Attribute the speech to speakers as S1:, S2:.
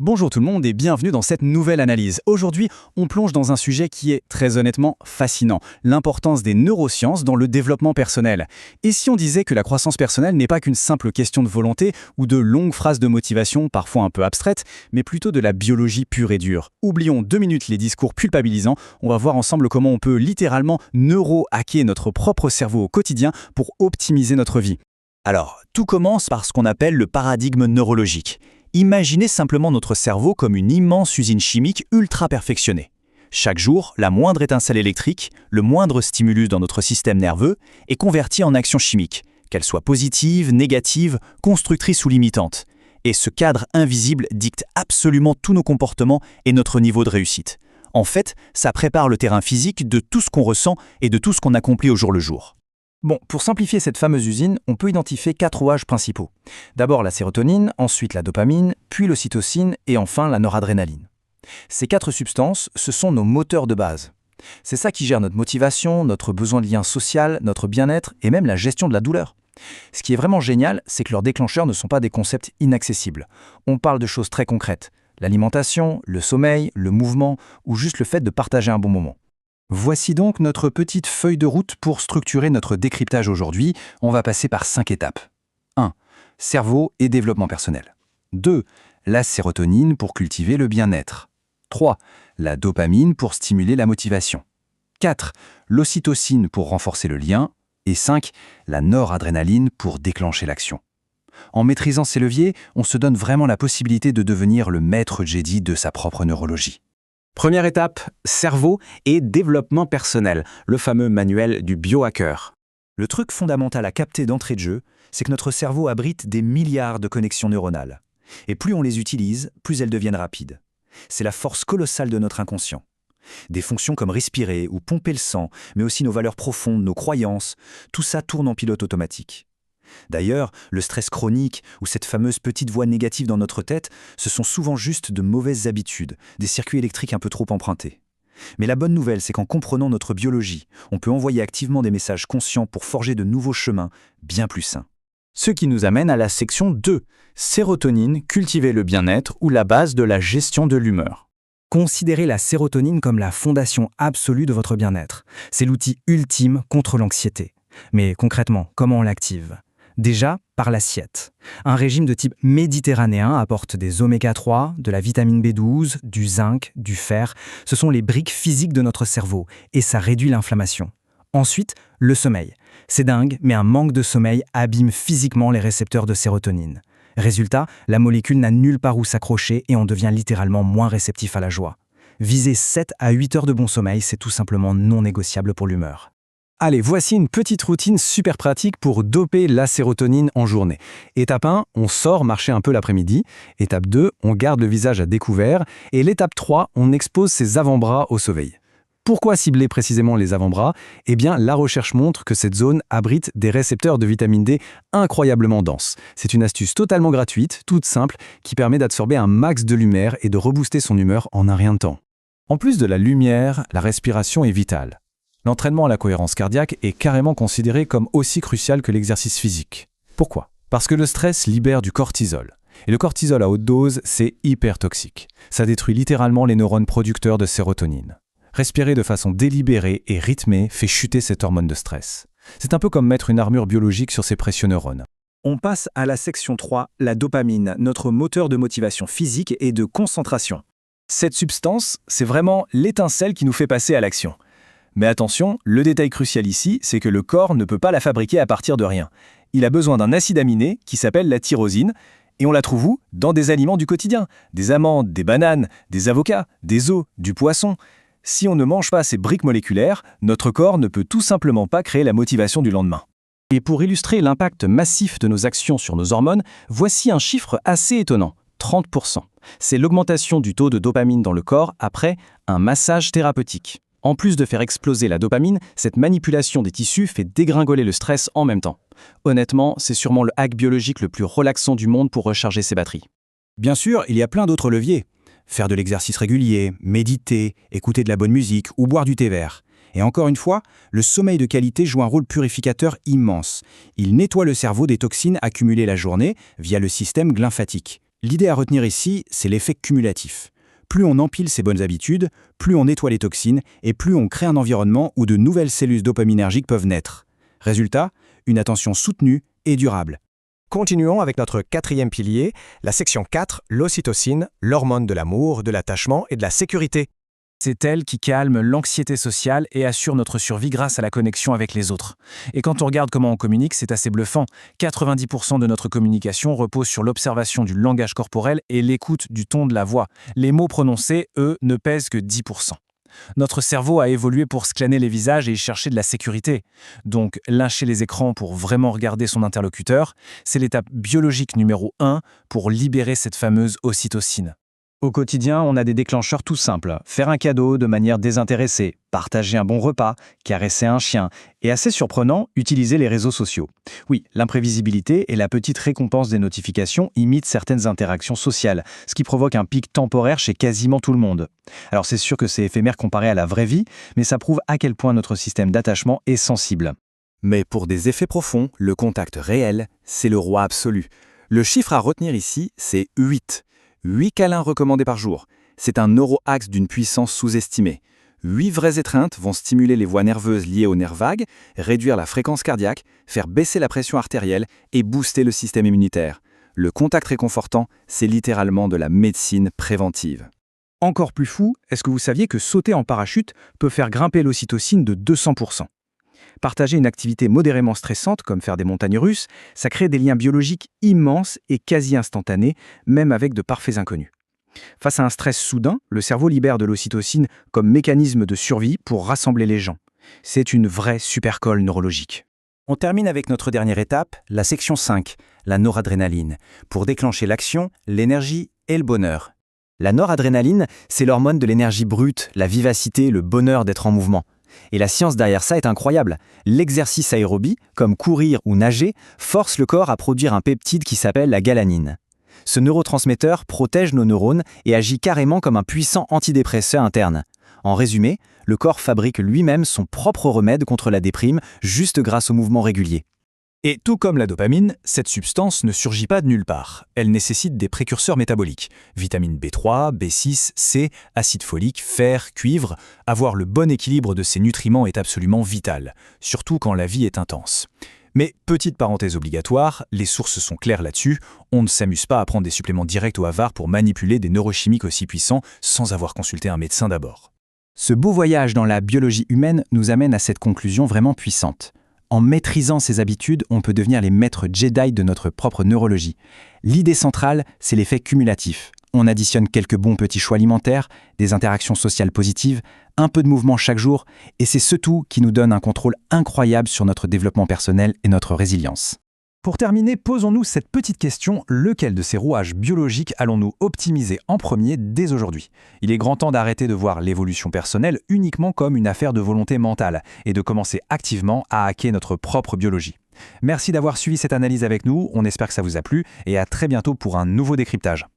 S1: Bonjour tout le monde et bienvenue dans cette nouvelle analyse. Aujourd'hui, on plonge dans un sujet qui est très honnêtement fascinant, l'importance des neurosciences dans le développement personnel. Et si on disait que la croissance personnelle n'est pas qu'une simple question de volonté ou de longues phrases de motivation parfois un peu abstraites, mais plutôt de la biologie pure et dure. Oublions 2 minutes les discours culpabilisants, on va voir ensemble comment on peut littéralement neuro-hacker notre propre cerveau au quotidien pour optimiser notre vie.
S2: Alors, tout commence par ce qu'on appelle le paradigme neurologique. Imaginez simplement notre cerveau comme une immense usine chimique ultra perfectionnée. Chaque jour, la moindre étincelle électrique, le moindre stimulus dans notre système nerveux est converti en action chimique, qu'elle soit positive, négative, constructrice ou limitante. Et ce cadre invisible dicte absolument tous nos comportements et notre niveau de réussite. En fait, ça prépare le terrain physique de tout ce qu'on ressent et de tout ce qu'on accomplit au jour le jour.
S1: Bon, pour simplifier cette fameuse usine, on peut identifier 4 rouages principaux. D'abord la sérotonine, ensuite la dopamine, puis l'ocytocine et enfin la noradrénaline. Ces 4 substances, ce sont nos moteurs de base. C'est ça qui gère notre motivation, notre besoin de lien social, notre bien-être et même la gestion de la douleur. Ce qui est vraiment génial, c'est que leurs déclencheurs ne sont pas des concepts inaccessibles. On parle de choses très concrètes. L'alimentation, le sommeil, le mouvement ou juste le fait de partager un bon moment. Voici donc notre petite feuille de route pour structurer notre décryptage aujourd'hui. On va passer par 5 étapes. 1. Cerveau et développement personnel. 2. La sérotonine pour cultiver le bien-être. 3. La dopamine pour stimuler la motivation. 4. L'ocytocine pour renforcer le lien. Et 5. La noradrénaline pour déclencher l'action. En maîtrisant ces leviers, on se donne vraiment la possibilité de devenir le maître Jedi de sa propre neurologie.
S3: Première étape, cerveau et développement personnel, le fameux manuel du biohacker.
S2: Le truc fondamental à capter d'entrée de jeu, c'est que notre cerveau abrite des milliards de connexions neuronales. Et plus on les utilise, plus elles deviennent rapides. C'est la force colossale de notre inconscient. Des fonctions comme respirer ou pomper le sang, mais aussi nos valeurs profondes, nos croyances, tout ça tourne en pilote automatique. D'ailleurs, le stress chronique ou cette fameuse petite voix négative dans notre tête, ce sont souvent juste de mauvaises habitudes, des circuits électriques un peu trop empruntés. Mais la bonne nouvelle, c'est qu'en comprenant notre biologie, on peut envoyer activement des messages conscients pour forger de nouveaux chemins bien plus sains.
S3: Ce qui nous amène à la section 2, sérotonine, cultiver le bien-être ou la base de la gestion de l'humeur.
S1: Considérez la sérotonine comme la fondation absolue de votre bien-être. C'est l'outil ultime contre l'anxiété. Mais concrètement, comment on l'active ? Déjà, par l'assiette. Un régime de type méditerranéen apporte des oméga 3, de la vitamine B12, du zinc, du fer. Ce sont les briques physiques de notre cerveau et ça réduit l'inflammation. Ensuite, le sommeil. C'est dingue, mais un manque de sommeil abîme physiquement les récepteurs de sérotonine. Résultat, la molécule n'a nulle part où s'accrocher et on devient littéralement moins réceptif à la joie. Viser 7 à 8 heures de bon sommeil, c'est tout simplement non négociable pour l'humeur. Allez, voici une petite routine super pratique pour doper la sérotonine en journée. Étape 1, on sort marcher un peu l'après-midi. Étape 2, on garde le visage à découvert. Et l'étape 3, on expose ses avant-bras au soleil. Pourquoi cibler précisément les avant-bras ? Eh bien, la recherche montre que cette zone abrite des récepteurs de vitamine D incroyablement denses. C'est une astuce totalement gratuite, toute simple, qui permet d'absorber un max de lumière et de rebooster son humeur en un rien de temps. En plus de la lumière, la respiration est vitale. L'entraînement à la cohérence cardiaque est carrément considéré comme aussi crucial que l'exercice physique. Pourquoi ? Parce que le stress libère du cortisol. Et le cortisol à haute dose, c'est hyper toxique. Ça détruit littéralement les neurones producteurs de sérotonine. Respirer de façon délibérée et rythmée fait chuter cette hormone de stress. C'est un peu comme mettre une armure biologique sur ces précieux neurones.
S2: On passe à la section 3, la dopamine, notre moteur de motivation physique et de concentration.
S1: Cette substance, c'est vraiment l'étincelle qui nous fait passer à l'action. Mais attention, le détail crucial ici, c'est que le corps ne peut pas la fabriquer à partir de rien. Il a besoin d'un acide aminé qui s'appelle la tyrosine, et on la trouve où ? Dans des aliments du quotidien. Des amandes, des bananes, des avocats, des œufs, du poisson. Si on ne mange pas ces briques moléculaires, notre corps ne peut tout simplement pas créer la motivation du lendemain. Et pour illustrer l'impact massif de nos actions sur nos hormones, voici un chiffre assez étonnant, 30%. C'est l'augmentation du taux de dopamine dans le corps après un massage thérapeutique. En plus de faire exploser la dopamine, cette manipulation des tissus fait dégringoler le stress en même temps. Honnêtement, c'est sûrement le hack biologique le plus relaxant du monde pour recharger ses batteries. Bien sûr, il y a plein d'autres leviers. Faire de l'exercice régulier, méditer, écouter de la bonne musique ou boire du thé vert. Et encore une fois, le sommeil de qualité joue un rôle purificateur immense. Il nettoie le cerveau des toxines accumulées la journée via le système lymphatique.
S2: L'idée à retenir ici, c'est l'effet cumulatif. Plus on empile ces bonnes habitudes, plus on nettoie les toxines et plus on crée un environnement où de nouvelles cellules dopaminergiques peuvent naître. Résultat, une attention soutenue et durable.
S4: Continuons avec notre quatrième pilier, la section 4, l'ocytocine, l'hormone de l'amour, de l'attachement et de la sécurité.
S1: C'est elle qui calme l'anxiété sociale et assure notre survie grâce à la connexion avec les autres. Et quand on regarde comment on communique, c'est assez bluffant. 90% de notre communication repose sur l'observation du langage corporel et l'écoute du ton de la voix. Les mots prononcés, eux, ne pèsent que 10%. Notre cerveau a évolué pour scanner les visages et y chercher de la sécurité. Donc, lâcher les écrans pour vraiment regarder son interlocuteur, c'est l'étape biologique numéro 1 pour libérer cette fameuse ocytocine.
S3: Au quotidien, on a des déclencheurs tout simples. Faire un cadeau de manière désintéressée, partager un bon repas, caresser un chien, et assez surprenant, utiliser les réseaux sociaux. Oui, l'imprévisibilité et la petite récompense des notifications imitent certaines interactions sociales, ce qui provoque un pic temporaire chez quasiment tout le monde. Alors c'est sûr que c'est éphémère comparé à la vraie vie, mais ça prouve à quel point notre système d'attachement est sensible.
S2: Mais pour des effets profonds, le contact réel, c'est le roi absolu. Le chiffre à retenir ici, c'est 8. 8 câlins recommandés par jour. C'est un neuroaxe d'une puissance sous-estimée. 8 vraies étreintes vont stimuler les voies nerveuses liées aux nerfs vagues, réduire la fréquence cardiaque, faire baisser la pression artérielle et booster le système immunitaire. Le contact réconfortant, c'est littéralement de la médecine préventive.
S1: Encore plus fou, est-ce que vous saviez que sauter en parachute peut faire grimper l'ocytocine de 200%? Partager une activité modérément stressante, comme faire des montagnes russes, ça crée des liens biologiques immenses et quasi instantanés, même avec de parfaits inconnus. Face à un stress soudain, le cerveau libère de l'ocytocine comme mécanisme de survie pour rassembler les gens. C'est une vraie supercolle neurologique.
S2: On termine avec notre dernière étape, la section 5, la noradrénaline, pour déclencher l'action, l'énergie et le bonheur. La noradrénaline, c'est l'hormone de l'énergie brute, la vivacité, le bonheur d'être en mouvement. Et la science derrière ça est incroyable. L'exercice aérobie, comme courir ou nager, force le corps à produire un peptide qui s'appelle la galanine. Ce neurotransmetteur protège nos neurones et agit carrément comme un puissant antidépresseur interne. En résumé, le corps fabrique lui-même son propre remède contre la déprime juste grâce aux mouvements réguliers. Et tout comme la dopamine, cette substance ne surgit pas de nulle part. Elle nécessite des précurseurs métaboliques. Vitamine B3, B6, C, acide folique, fer, cuivre. Avoir le bon équilibre de ces nutriments est absolument vital, surtout quand la vie est intense. Mais petite parenthèse obligatoire, les sources sont claires là-dessus, on ne s'amuse pas à prendre des suppléments directs au hasard pour manipuler des neurochimiques aussi puissants sans avoir consulté un médecin d'abord.
S3: Ce beau voyage dans la biologie humaine nous amène à cette conclusion vraiment puissante. En maîtrisant ces habitudes, on peut devenir les maîtres Jedi de notre propre neurologie. L'idée centrale, c'est l'effet cumulatif. On additionne quelques bons petits choix alimentaires, des interactions sociales positives, un peu de mouvement chaque jour, et c'est ce tout qui nous donne un contrôle incroyable sur notre développement personnel et notre résilience.
S1: Pour terminer, posons-nous cette petite question, lequel de ces rouages biologiques allons-nous optimiser en premier dès aujourd'hui? Il est grand temps d'arrêter de voir l'évolution personnelle uniquement comme une affaire de volonté mentale et de commencer activement à hacker notre propre biologie. Merci d'avoir suivi cette analyse avec nous, on espère que ça vous a plu et à très bientôt pour un nouveau décryptage.